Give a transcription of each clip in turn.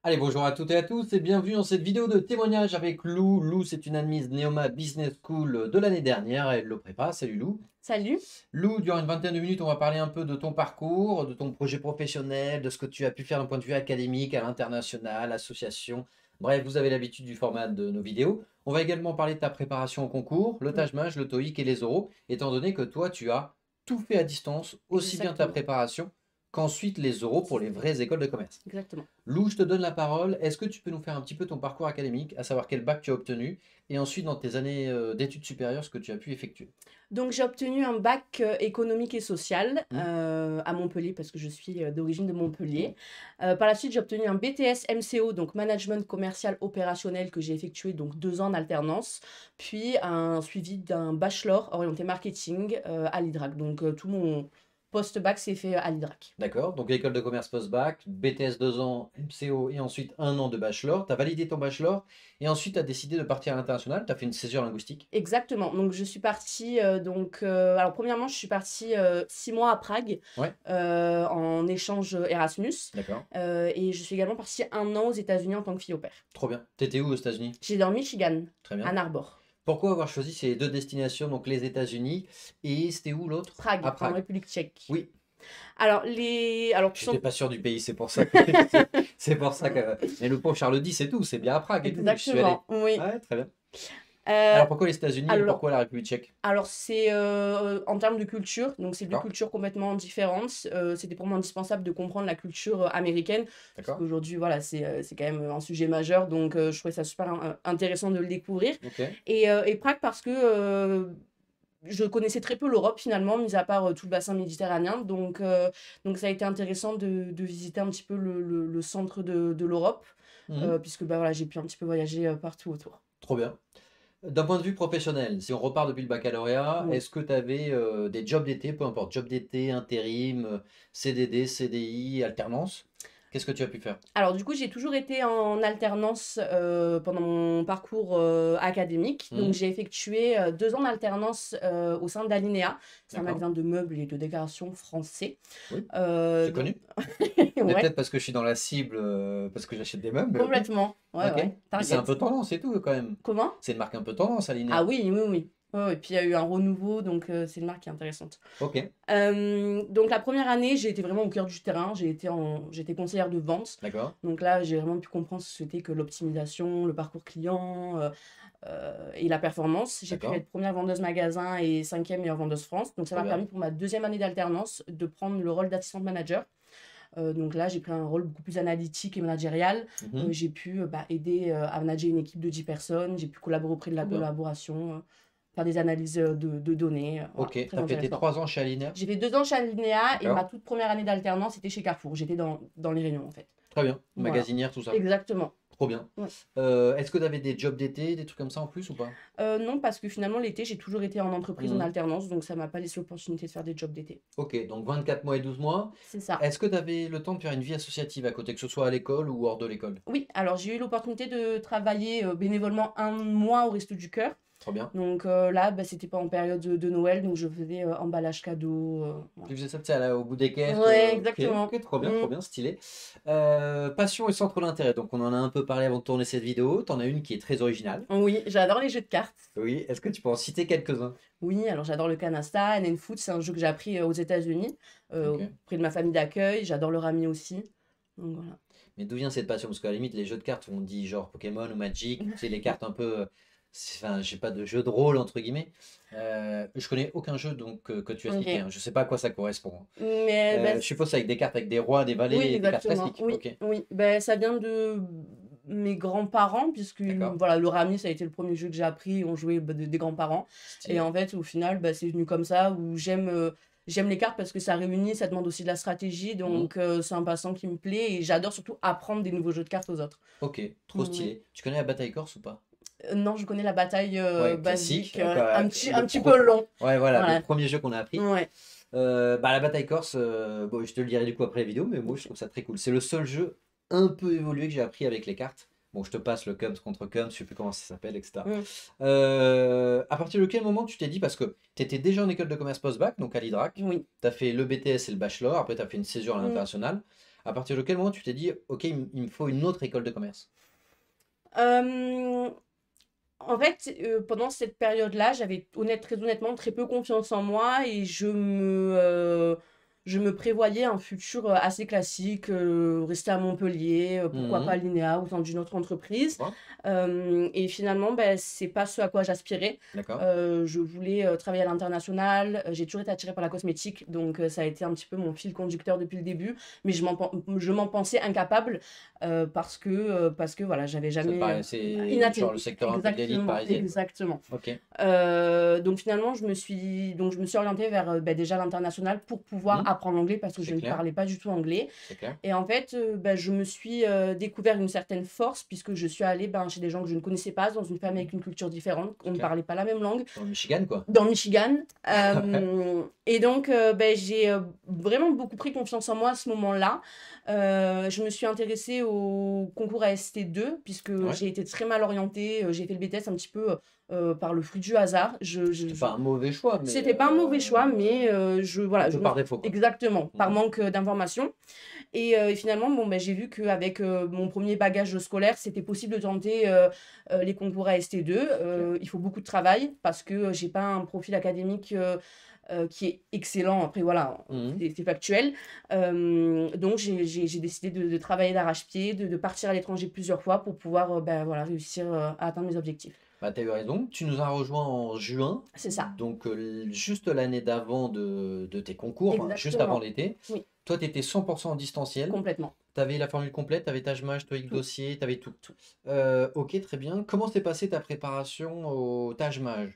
Allez, bonjour à toutes et à tous et bienvenue dans cette vidéo de témoignage avec Lou. Lou, c'est une admise Neoma Business School de l'année dernière. Elle le prépare. Salut Lou. Salut. Lou, durant une vingtaine de minutes, on va parler un peu de ton parcours, de ton projet professionnel, de ce que tu as pu faire d'un point de vue académique, à l'international, association. Bref, vous avez l'habitude du format de nos vidéos. On va également parler de ta préparation au concours, le Oui, Taj-Mahal, le TOEIC et les oraux, étant donné que toi, tu as tout fait à distance, aussi bien ta exactement. préparation qu'ensuite les oraux pour les vraies écoles de commerce. Exactement. Lou, je te donne la parole. Est-ce que tu peux nous faire un petit peu ton parcours académique, à savoir quel bac tu as obtenu, et ensuite dans tes années d'études supérieures, ce que tu as pu effectuer? Donc j'ai obtenu un bac économique et social Hmm. à Montpellier parce que je suis d'origine de Montpellier. Par la suite, j'ai obtenu un BTS MCO, donc Management Commercial Opérationnel, que j'ai effectué donc 2 ans en alternance, puis un suivi d'un bachelor orienté marketing à l'IDRAC. Donc tout mon post-bac s'est fait à l'IDRAC. D'accord, donc école de commerce post-bac, BTS 2 ans, MCO et ensuite un an de bachelor. Tu as validé ton bachelor et ensuite tu as décidé de partir à l'international. Tu as fait une césure linguistique. Exactement. Donc je suis partie, alors premièrement, je suis partie 6 mois à Prague Ouais, en échange Erasmus. d'accord, Et je suis également partie 1 an aux États-Unis en tant que fille au pair. trop bien. T'étais où aux États-Unis? J'étais dans le Michigan, Très Ann bien. Arbor, Pourquoi avoir choisi ces deux destinations, donc les États-Unis et c'était où l'autre? À Prague, en Prague. République tchèque. Oui, Alors tout j'étais simplement. pas sûr du pays, c'est pour ça que c'est pour ça que. Mais le pont Charles X, c'est tout, c'est bien à Prague et tout. Je suis allé. Exactement, oui. Ouais, très bien. Euh, Alors pourquoi les États-Unis et alors, pourquoi la République tchèque? alors c'est en termes de culture, donc c'est deux D'accord, cultures complètement différentes. C'était pour moi indispensable de comprendre la culture américaine, parce d'accord, qu'aujourd'hui, voilà, c'est quand même un sujet majeur, donc je trouvais ça super intéressant de le découvrir. ok, Et Prague parce que je connaissais très peu l'Europe finalement, mis à part tout le bassin méditerranéen. Donc ça a été intéressant de visiter un petit peu le centre de l'Europe, mhm, puisque bah, voilà, j'ai pu un petit peu voyager partout autour. trop bien. D'un point de vue professionnel, si on repart depuis le baccalauréat, Oui. est-ce que tu avais des jobs d'été, peu importe, job d'été, intérim, CDD, CDI, alternance? Qu'est-ce que tu as pu faire? Alors du coup, j'ai toujours été en alternance pendant mon parcours académique. Donc Mhm, j'ai effectué 2 ans d'alternance au sein d'Alinea. C'est un d'accord, magasin de meubles et de décoration français. oui, c'est Donc, connu. Mais ouais, peut-être parce que je suis dans la cible, parce que j'achète des meubles, mais ok. complètement. Ouais, Ok. ouais. Mais c'est un Target. peu tendance et tout quand même. Comment? C'est une marque un peu tendance, Ah Alinea. oui, oui, oui. Ouais, ouais. Puis il y a eu un renouveau, donc c'est une marque qui est intéressante. Ok, Donc la première année, j'ai été vraiment au cœur du terrain. J'étais conseillère de vente. d'accord, Donc là, j'ai vraiment pu comprendre ce que c'était que l'optimisation, le parcours client et la performance. J'ai pu d'accord, être première vendeuse magasin et cinquième meilleure vendeuse France. Donc ça trop m'a bien. permis pour ma deuxième année d'alternance de prendre le rôle d'assistante manager. Donc là, j'ai pris un rôle beaucoup plus analytique et managérial. Mhm, J'ai pu aider à manager une équipe de 10 personnes. J'ai pu collaborer auprès de la trop bien. collaboration, faire des analyses de données. Voilà, Ok, très t'as fait tes intéressant. 3 ans chez Alinea. J'ai fait 2 ans chez Alinéa et ma D'accord, toute première année d'alternance, c'était chez Carrefour. J'étais dans les réunions, en fait. très bien. Voilà, Magasinière, tout ça. exactement. Trop bien. Ouais. Est-ce que tu avais des jobs d'été, des trucs comme ça en plus ou pas? Non, parce que finalement, l'été, j'ai toujours été en entreprise en Mhm. alternance, donc ça m'a pas laissé l'opportunité de faire des jobs d'été. Ok, donc 24 mois et 12 mois. C'est ça. Est-ce que tu avais le temps de faire une vie associative à côté, que ce soit à l'école ou hors de l'école? Oui, alors j'ai eu l'opportunité de travailler bénévolement 1 mois au Resto du Cœur. Trop bien. Donc là, bah, c'était pas en période de Noël, donc je faisais emballage cadeau. Voilà. Tu faisais ça, tu sais, au bout des caisses. Ouais, Ok, exactement. ok, trop Mm. bien, stylé. Passion et centre d'intérêt. Donc, on en a un peu parlé avant de tourner cette vidéo. T'en as une qui est très originale. Oui, j'adore les jeux de cartes. Oui, est-ce que tu peux en citer quelques-uns? Oui, alors j'adore le canasta, NN-Foot, c'est un jeu que j'ai appris aux États-Unis, Ok. auprès de ma famille d'accueil. J'adore le rami aussi. Donc voilà. Mais d'où vient cette passion? Parce qu'à la limite, les jeux de cartes, on dit genre Pokémon ou Magic, c'est les cartes un peu. Enfin, j'ai pas de jeu de rôle, entre guillemets. Je connais aucun jeu donc, que tu as cité, Ok. hein. Je sais pas à quoi ça correspond, hein. Mais bah, Je suppose avec des cartes avec des rois, des oui, valets et des cartes exactement. classiques. Oui, Ok, oui. Ben, ça vient de mes grands-parents, puisque d'accord. voilà, le rami, ça a été le premier jeu que j'ai appris, on jouait bah, des grands-parents. Et Stylé. en fait, au final, bah, c'est venu comme ça, où j'aime les cartes parce que ça réunit, ça demande aussi de la stratégie, Mhm. donc c'est un passant qui me plaît, et j'adore surtout apprendre des nouveaux jeux de cartes aux autres. Ok, trop Oui. stylé. Tu connais la bataille corse ou pas? Non, je connais la bataille Ouais, classique. basique, un petit peu long. Ouais, voilà, le Voilà. premier jeu qu'on a appris. Ouais. Bah, la bataille corse, bon, je te le dirai du coup après la vidéo, mais moi je Ok. trouve ça très cool. C'est le seul jeu un peu évolué que j'ai appris avec les cartes. Bon, je te passe le Coms contre Coms, je sais plus comment ça s'appelle, etc. Mm. À partir de quel moment tu t'es dit, parce que tu étais déjà en école de commerce post-bac, donc à l'IDRAC, Oui. tu as fait le BTS et le bachelor, après tu as fait une césure à Mm. l'international. À partir de quel moment tu t'es dit, ok, il me faut une autre école de commerce? Euh, En fait, pendant cette période-là, j'avais très honnêtement très peu confiance en moi et je me prévoyais un futur assez classique, rester à Montpellier, pourquoi pas à Mhm. l'INEA ou dans une autre Je entreprise. vois. Et finalement, ben, c'est pas ce à quoi j'aspirais. D'accord. Je voulais travailler à l'international. J'ai toujours été attirée par la cosmétique, donc ça a été un petit peu mon fil conducteur depuis le début. Mais je m'en pensais incapable parce que voilà, j'avais Ça te jamais paraissait genre le inatteignable. secteur un peu de l'élite Exactement, parisienne, quoi. exactement. Ok. Donc finalement, je me suis orientée vers ben, déjà l'international pour pouvoir Mhm. apprendre l'anglais parce que C'est je ne clair. parlais pas du tout anglais. C'est clair. Et en fait, ben, je me suis découvert une certaine force puisque je suis allée ben, chez des gens que je ne connaissais pas, dans une famille Mhm. avec une culture différente. C'est On ne clair. parlait pas la même langue, Dans le Michigan, quoi. dans le Michigan. Ouais. Et donc, ben, j'ai vraiment beaucoup pris confiance en moi à ce moment-là. Je me suis intéressée au concours AST2 puisque Ouais. j'ai été très mal orientée. J'ai fait le BTS un petit peu par le fruit du hasard. C'était pas un mauvais choix, mais C'était pas un mauvais choix, mais un voilà, peu par défaut, quoi. exactement, par Mhm. manque d'informations. Et finalement, bon, ben, j'ai vu qu'avec mon premier bagage scolaire, c'était possible de tenter les concours AST2. C'est clair. Il faut beaucoup de travail parce que j'ai pas un profil académique qui est excellent. Après, voilà, Mhm. c'est factuel. Donc, j'ai décidé de travailler d'arrache-pied, de partir à l'étranger plusieurs fois pour pouvoir ben, voilà, réussir à atteindre mes objectifs. Bah, tu as eu raison. Tu nous as rejoint en juin, C'est ça, donc juste l'année d'avant de tes concours, enfin, juste avant exactement. l'été. Oui, Toi, tu étais 100% en distanciel. complètement. Tu avais la formule complète, tu avais Tâche TOEIC Tout, dossier, tu avais tout. tout. Ok, très bien. Comment s'est passée ta préparation au Taj Mahal?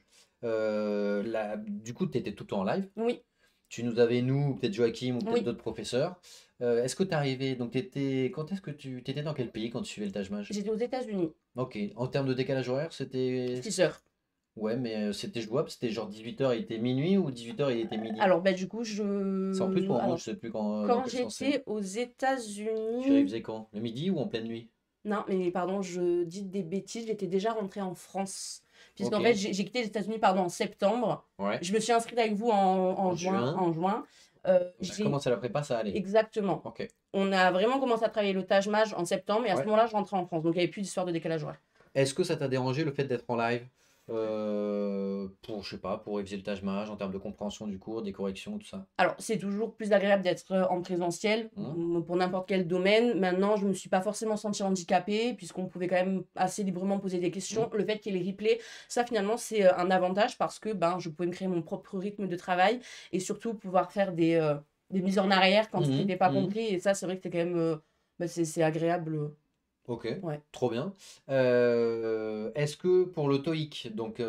Du coup, tu étais tout le temps en live. Oui, Tu nous avais, nous, ou peut-être Joachim, ou peut-être oui. d'autres professeurs. Est-ce que tu arrivais, donc quand est-ce que tu étais dans quel pays quand tu suivais le Taj Mahal? J'étais aux États-Unis, Ok, en termes de décalage horaire, c'était... 6 heures. Ouais, mais c'était jouable, c'était genre 18h, il était minuit, ou 18h, il était midi? Alors, bah, du coup, C'est en plus ou en moins, alors, je sais plus dans quand quel sens c'est. j'étais aux Tu États-Unis. faisais quand? Le midi ou en pleine nuit? Non, mais pardon, je dis des bêtises, j'étais déjà rentrée en France. Ok, Puisqu'en fait, j'ai quitté les États-Unis, pardon, en septembre. ouais, Je me suis inscrite avec vous en juin. en juin. On a commencé la prépa, ça allait. Exactement. Ok, On a vraiment commencé à travailler le Taj Mahal en septembre, et à ce ouais. moment-là, je rentrais en France. Donc, il n'y avait plus d'histoire de décalage horaire. Est-ce que ça t'a dérangé le fait d'être en live pour, je sais pas, pour réviser le Taj Mahal en termes de compréhension du cours, des corrections, tout ça? Alors, c'est toujours plus agréable d'être en présentiel Hein. pour n'importe quel domaine. Maintenant, je ne me suis pas forcément sentie handicapée, puisqu'on pouvait quand même assez librement poser des questions. Hein. Le fait qu'il y ait les replays, ça finalement, c'est un avantage parce que ben, je pouvais me créer mon propre rythme de travail et surtout pouvoir faire des mises en arrière quand tout Mhm, n'était pas mhm. compris. Et ça, c'est vrai que c'est quand même ben, c'est agréable. Ok, Ouais. trop bien. Est-ce que pour le TOEIC, donc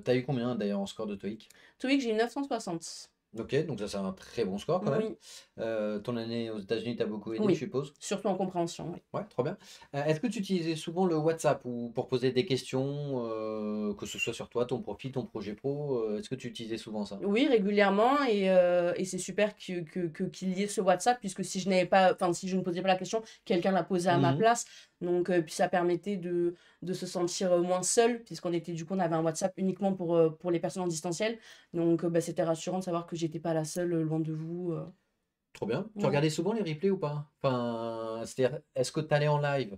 t'as eu combien d'ailleurs en score de TOEIC? TOEIC, j'ai eu 960. Ok, donc ça c'est un très bon score quand même. Oui, Ton année aux États-Unis t'a beaucoup aidé, je oui. suppose. Surtout en compréhension, oui. Ouais, trop bien. Est-ce que tu utilisais souvent le WhatsApp ou pour poser des questions, que ce soit sur toi, ton profil, ton projet pro, est-ce que tu utilisais souvent ça? Oui, régulièrement, et c'est super qu'il y ait ce WhatsApp, puisque si je n'avais pas, enfin, si je ne posais pas la question, quelqu'un l'a posée à ma Mhm. place. Donc, puis ça permettait de se sentir moins seul, puisqu'on était, du coup, on avait un WhatsApp uniquement pour les personnes en distanciel. Donc, bah, c'était rassurant de savoir que j'étais pas la seule loin de vous. Trop bien. Tu Ouais. regardais souvent les replays ou pas? Enfin, c'est-à-dire, est-ce que tu allais en live,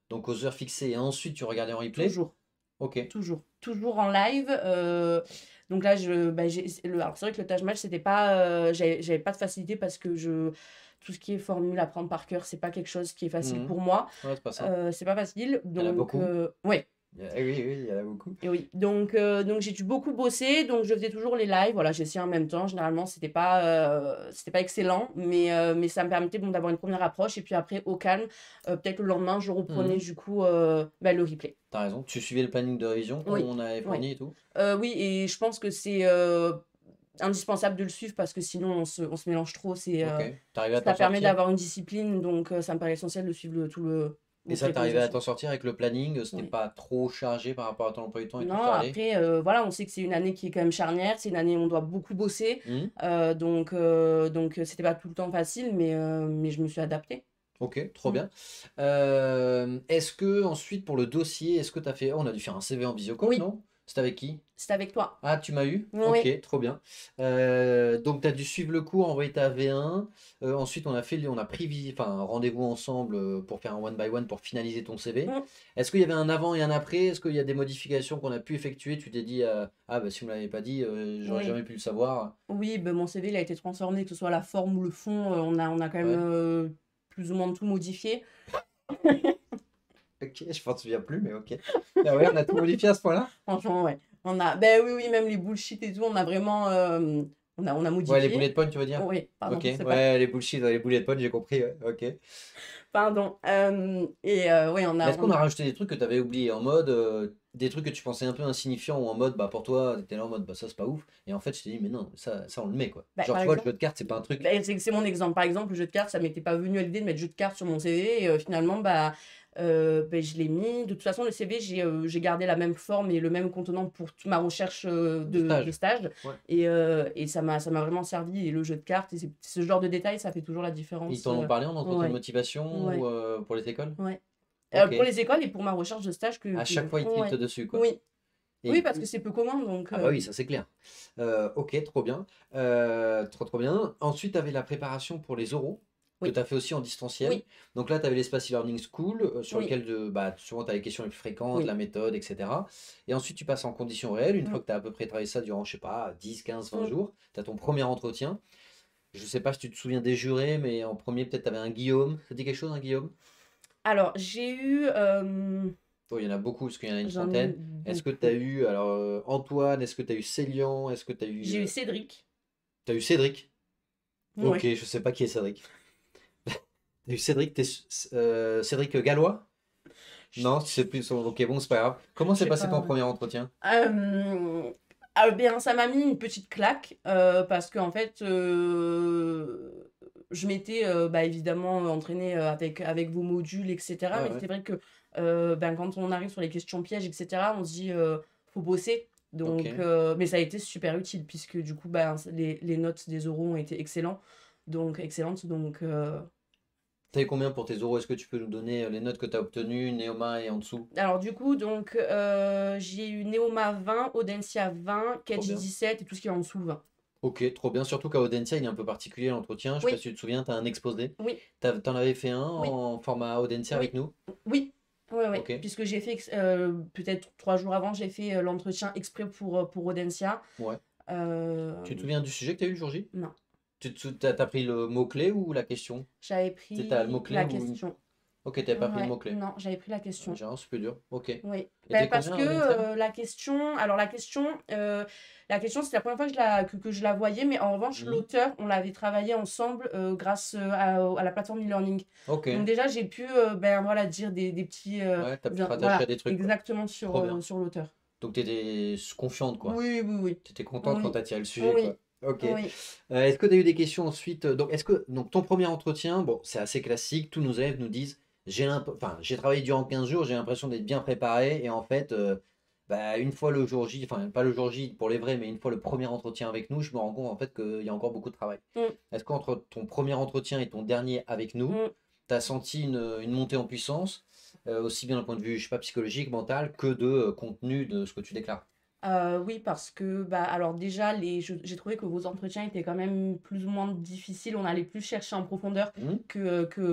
donc aux heures fixées, et ensuite tu regardais en replay? Toujours, Ok. toujours en live. Donc là, bah, alors c'est vrai que le Taj Mahal, c'était pas, j'avais pas de facilité parce que tout ce qui est formule à prendre par cœur, c'est pas quelque chose qui est facile Mhm. pour moi. Ouais, c'est pas simple. C'est pas facile. Il y en a Donc, beaucoup. ouais. Oui, oui, il y en a beaucoup. Et oui. Donc j'ai dû beaucoup bosser. Donc, je faisais toujours les lives. Voilà, j'essayais en même temps. Généralement, c'était pas excellent. Mais ça me permettait bon, d'avoir une première approche. Et puis après, au calme, peut-être le lendemain, je reprenais Mhm. du coup bah, le replay. T'as raison. Tu suivais le planning de révision Oui. qu'on avait Oui. fourni et tout? Oui, et je pense que c'est indispensable de le suivre parce que sinon on se mélange trop. Ok. T'arrivais à t'en Ça permet sortir? d'avoir une discipline. Donc, ça me paraît essentiel de suivre Et vos ça, t'arrivais à préconisations. t'en sortir avec le planning? C'était Oui. pas trop chargé par rapport à ton emploi du temps et tout, Non, ça allait? après, voilà, on sait que c'est une année qui est quand même charnière, c'est une année où on doit beaucoup bosser, Mhm. c'était pas tout le temps facile, mais je me suis adaptée. Ok, trop Mm. bien. Est-ce que ensuite pour le dossier, est-ce que tu as fait... Oh, on a dû faire un CV en visio call, Oui, non? C'était avec qui? C'était avec toi. Ah, tu m'as eu? Oui. Ok, trop bien. Donc, tu as dû suivre le cours, envoyer ta V1. Ensuite, on a pris enfin, un rendez-vous ensemble pour faire un one by one pour finaliser ton CV. Mm. Est-ce qu'il y avait un avant et un après? Est-ce qu'il y a des modifications qu'on a pu effectuer? Tu t'es dit, ah, bah, si vous ne me l'avez pas dit, j'aurais Oui. jamais pu le savoir. Oui, ben, mon CV il a été transformé, que ce soit la forme ou le fond, on a quand même Ouais. plus ou moins tout modifié. Ok, je m'en souviens plus, mais ok. Ah ouais, on a tout modifié à ce point-là? Franchement, ouais. Ben oui, oui, même les bullshit et tout, on a vraiment on a Ouais, les modifié. bullet points, tu veux dire? Oui, pardon, Ok, je sais pas. ouais, les bullshit, ouais, les bullet points, j'ai compris, ouais, ok. Pardon. Et oui, on Mais a, est-ce on qu'on a a- rajouté des trucs que tu avais oubliés en mode, des trucs que tu pensais un peu insignifiants ou en mode, bah pour toi, t'étais là en mode, bah ça c'est pas ouf. Et en fait, je t'ai dit, mais non, ça on le met quoi. ben, Genre, par tu vois, le jeu exemple, de cartes, c'est pas un truc. c'est mon exemple. Par exemple, le jeu de cartes, ça m'était pas venu à l'idée de mettre jeu de cartes sur mon CV. Et finalement, ben, je l'ai mis. De toute façon, le CV, j'ai gardé la même forme et le même contenant pour toute ma recherche De de stage. stage. Ouais. Et ça m'a vraiment servi. Et le jeu de cartes, et ce genre de détails, ça fait toujours la Ils différence. t'en ont parlé en entretien de Ouais, motivation ou ouais, pour les écoles? ouais. Ok. Pour les écoles et pour ma recherche de stage À chaque fois, ils tiltent ouais. dessus quoi. Oui. Et Oui, parce que c'est peu commun, donc ah bah oui, ça c'est clair. Ok, trop bien. Trop bien. Ensuite, tu avais la préparation pour les oraux, que oui, tu as fait aussi en distanciel. oui, Donc là, tu avais l'espace e-learning school, sur oui, lequel bah, souvent tu as les questions les plus fréquentes, oui. la méthode, etc. Et ensuite, tu passes en conditions réelles. Une fois Mm, que tu as à peu près travaillé ça durant, je sais pas, 10, 15, 20 mm. jours, tu as ton premier entretien. Je sais pas si tu te souviens des jurés, mais en premier, peut-être tu avais un Guillaume. Ça te dit quelque chose, un Guillaume? Alors, j'ai eu. Oh, il y en a beaucoup, parce qu'il y en a une J'en ai eu trentaine. Est-ce que tu as beaucoup. eu, alors, Antoine, est-ce que tu as eu Célian, est-ce que tu as eu, J'ai eu Cédric. t'as eu Cédric? Ok, Oui. je sais pas qui est Cédric. T'as eu Cédric, Cédric Gallois? Non, tu sais plus son. Ok, bon, c'est pas grave. Comment Je s'est sais passé ton pas. premier entretien? Bien, ça m'a mis une petite claque parce que en fait, je m'étais bah, évidemment entraînée avec vos modules, etc. Ouais, Mais ouais. c'est vrai que ben, quand on arrive sur les questions pièges, etc., on se dit faut bosser. Ok. Donc, mais ça a été super utile puisque du coup, ben, les notes des oraux ont été excellentes. Donc, T'as eu combien pour tes euros? Est-ce que tu peux nous donner les notes que tu as obtenues, Neoma et en dessous? alors du coup, donc j'ai eu Neoma 20, Audencia 20, Trop Kedge bien. 17 et tout ce qui est en dessous 20. Ok, trop bien. Surtout qu'à Audencia, il est un peu particulier l'entretien. Je sais pas Oui, si tu te souviens, tu as un exposé. oui, T'en avais fait un oui, en format Audencia avec oui, nous? oui, oui, oui. Ok. Puisque j'ai fait, peut-être 3 jours avant, j'ai fait l'entretien exprès pour Audencia. Ouais. Euh, Tu te souviens du sujet que tu as eu le jour J? non, T'as pris le mot-clé ou la question? j'avais Tu sais, t'as le pris mot-clé la ou. question. Ok, t'avais pas pris le Ouais, mot-clé. non, j'avais pris la question. J'ai un peu dur. Ok. Et Oui, t'as ben, eu parce combien que à Audencia? la question, c'était la première fois que je la voyais, mais en revanche, Mhm. l'auteur, on l'avait travaillé ensemble grâce à la plateforme e-learning. Ok. Donc déjà, j'ai pu ben, voilà, dire des petits... Ouais, t'as pu te rattacher à voilà, des trucs, quoi. exactement Trop bien. sur l'auteur. Donc t'étais confiante, quoi. Oui, oui, oui. T'étais contente quand Oui, t'as tiré le sujet, quoi. oui, Ok. oui. Est-ce que t'as eu des questions ensuite? Donc, donc ton premier entretien, bon, c'est assez classique. Tous nos élèves nous disent, enfin, j'ai travaillé durant 15 jours, j'ai l'impression d'être bien préparé. Et en fait, bah, une fois le jour J, enfin, pas le jour J pour les vrais, mais une fois le premier entretien avec nous, je me rends compte en fait qu'il y a encore beaucoup de travail. Mm, Est-ce qu'entre ton premier entretien et ton dernier avec nous, mm. tu as senti une montée en puissance, aussi bien d'un point de vue, je sais pas, psychologique, mental, que de contenu de ce que tu déclares? Oui, parce que, bah, alors déjà, j'ai trouvé que vos entretiens étaient quand même plus ou moins difficiles. On allait plus chercher en profondeur Hmm.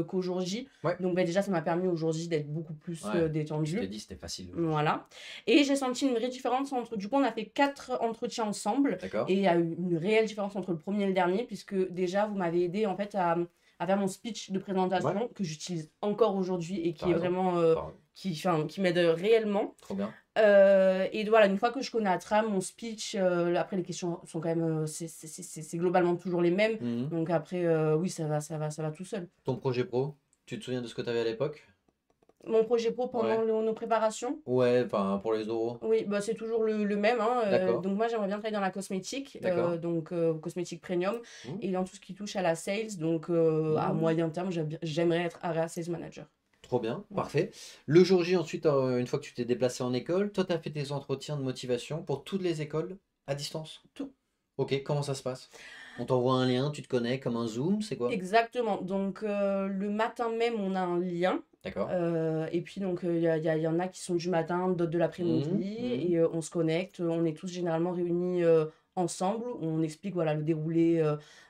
qu'au jour J. Ouais. Donc, bah, déjà, ça m'a permis au jour J d'être beaucoup plus Ouais. Je t'ai détendue. dit, c'était facile aujourd'hui. Voilà. Et j'ai senti une vraie différence entre. Du coup, on a fait 4 entretiens ensemble. D'accord? Et il y a eu une réelle différence entre le premier et le dernier, puisque déjà, vous m'avez aidé en fait à faire mon speech de Ouais. présentation que j'utilise encore aujourd'hui et T'as qui est raison. vraiment. Enfin, Qui m'aide réellement. trop bien. Et voilà, une fois que je connais la trame, mon speech, après les questions sont quand même, c'est globalement toujours les mêmes. Mhm. Donc après, oui, ça va tout seul. Ton projet pro, tu te souviens de ce que tu avais à l'époque? Mon projet pro pendant Ouais. nos préparations, Ouais, enfin, pour les oraux. oui, bah, c'est toujours le même, hein. D'accord. Donc moi, j'aimerais bien travailler dans la cosmétique, D'accord. donc cosmétique premium, Mhm. et dans tout ce qui touche à la sales. Donc à Mhm. moyen terme, j'aimerais être area sales manager. Trop bien, Voilà. parfait. Le jour J, ensuite, une fois que tu t'es déplacé en école, toi, tu as fait tes entretiens de motivation pour toutes les écoles à distance? Tout. Ok, comment ça se passe? On t'envoie un lien, tu te connectes comme un Zoom, c'est quoi? Exactement. Donc, le matin même, on a un lien. D'accord. Et puis, donc, il y en a qui sont du matin, d'autres de Mhm, l'après-midi. mhm. Et on se connecte. On est tous généralement réunis ensemble. On explique voilà, le déroulé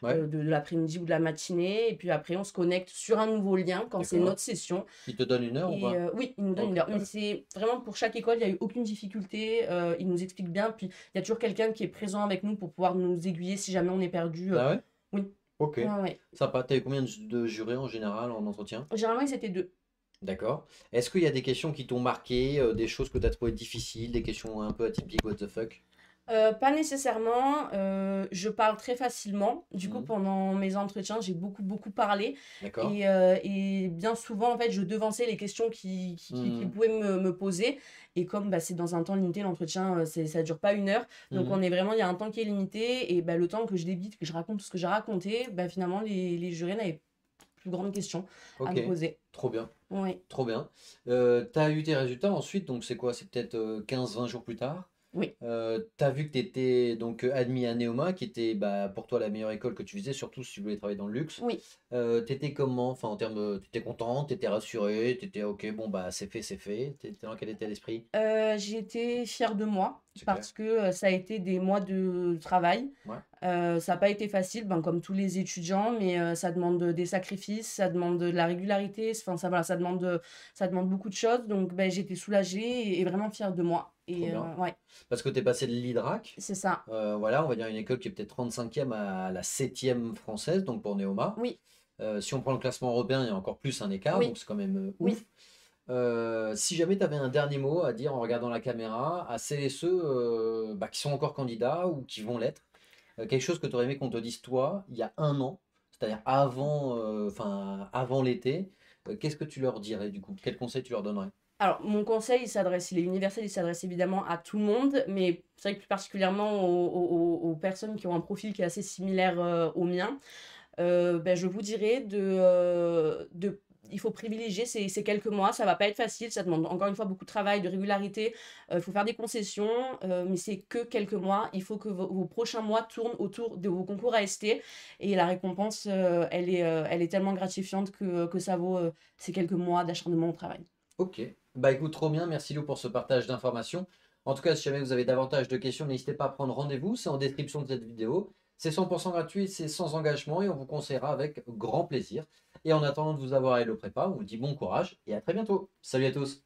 Ouais, de l'après-midi ou de la matinée. Et puis après, on se connecte sur un nouveau lien quand c'est d'accord. notre session. Il te donne une heure ou Et pas? oui, ils nous donnent une Ok, heure. très Mais bien. c'est vraiment pour chaque école, il n'y a eu aucune difficulté. Ils nous expliquent bien. Puis il y a toujours quelqu'un qui est présent avec nous pour pouvoir nous aiguiller si jamais on est perdu. Ah ouais? Oui, Ok. ouais, ouais. Sympa. T'as eu combien de jurés en général en entretien? Généralement, ils étaient deux. D'accord. Est-ce qu'il y a des questions qui t'ont marqué, des choses que tu as trouvées difficiles, des questions un peu atypiques, what the fuck? Pas nécessairement, je parle très facilement. Du coup, Mhm. pendant mes entretiens, j'ai beaucoup, beaucoup parlé D'accord. et bien souvent, en fait, je devançais les questions qu'ils Mhm. pouvaient me poser. Et comme, bah, c'est dans un temps limité, l'entretien, ça dure pas 1 heure. Donc Mhm. on est vraiment il y a un temps qui est limité et bah, le temps que je débite, que je raconte tout ce que j'ai raconté, bah, finalement les jurés n'avaient plus grande questions à Ok. me poser. Trop bien. Oui, Trop bien. Tu as eu tes résultats ensuite, donc c'est quoi? C'est peut-être 15-20 jours plus tard. oui, Tu as vu que tu étais donc admis à Neoma, qui était bah, pour toi la meilleure école que tu faisais, surtout si tu voulais travailler dans le luxe. oui. T'étais comment? Enfin, en termes de. T'étais content, t'étais rassuré, t'étais ok, bon bah c'est fait. T'étais dans quel état d'esprit? J'ai été fière de moi C'est clair. parce que, ça a été des mois de travail. Ouais. Ça a pas été facile, ben, comme tous les étudiants, mais ça demande, des sacrifices, ça demande de la régularité, enfin ça voilà, ça demande beaucoup de choses donc beh, j'étais soulagée et vraiment fière de moi Trop et bien. ouais, Parce que tu es passé de l'IDRAC, c'est ça. voilà, on va dire une école qui est peut-être 35e à la 7e française, donc pour Neoma. Oui, Si on prend le classement européen, il y a encore plus un écart, donc oui, c'est quand même oui. ouf. Si jamais tu avais un dernier mot à dire en regardant la caméra à celles et ceux bah, qui sont encore candidats ou qui vont l'être, quelque chose que tu aurais aimé qu'on te dise toi il y a un an, c'est-à-dire avant, avant l'été, qu'est-ce que tu leur dirais du coup? Quel conseil tu leur donnerais? Alors mon conseil, il est universel, il s'adresse évidemment à tout le monde, mais c'est vrai que plus particulièrement aux personnes qui ont un profil qui est assez similaire, au mien. Bah, je vous dirais de il faut privilégier ces quelques mois. Ça va pas être facile, ça demande encore une fois beaucoup de travail, de régularité. Il faut faire des concessions, mais c'est que quelques mois. Il faut que vos prochains mois tournent autour de vos concours AST et la récompense, elle est tellement gratifiante que ça vaut, ces quelques mois d'acharnement au travail. Ok, bah écoute, trop bien, merci Lou pour ce partage d'informations. En tout cas, si jamais vous avez davantage de questions, n'hésitez pas à prendre rendez-vous, c'est en description de cette vidéo. C'est 100% gratuit, c'est sans engagement et on vous conseillera avec grand plaisir. Et en attendant de vous avoir à Hello Prépa, on vous dit bon courage et à très bientôt. Salut à tous!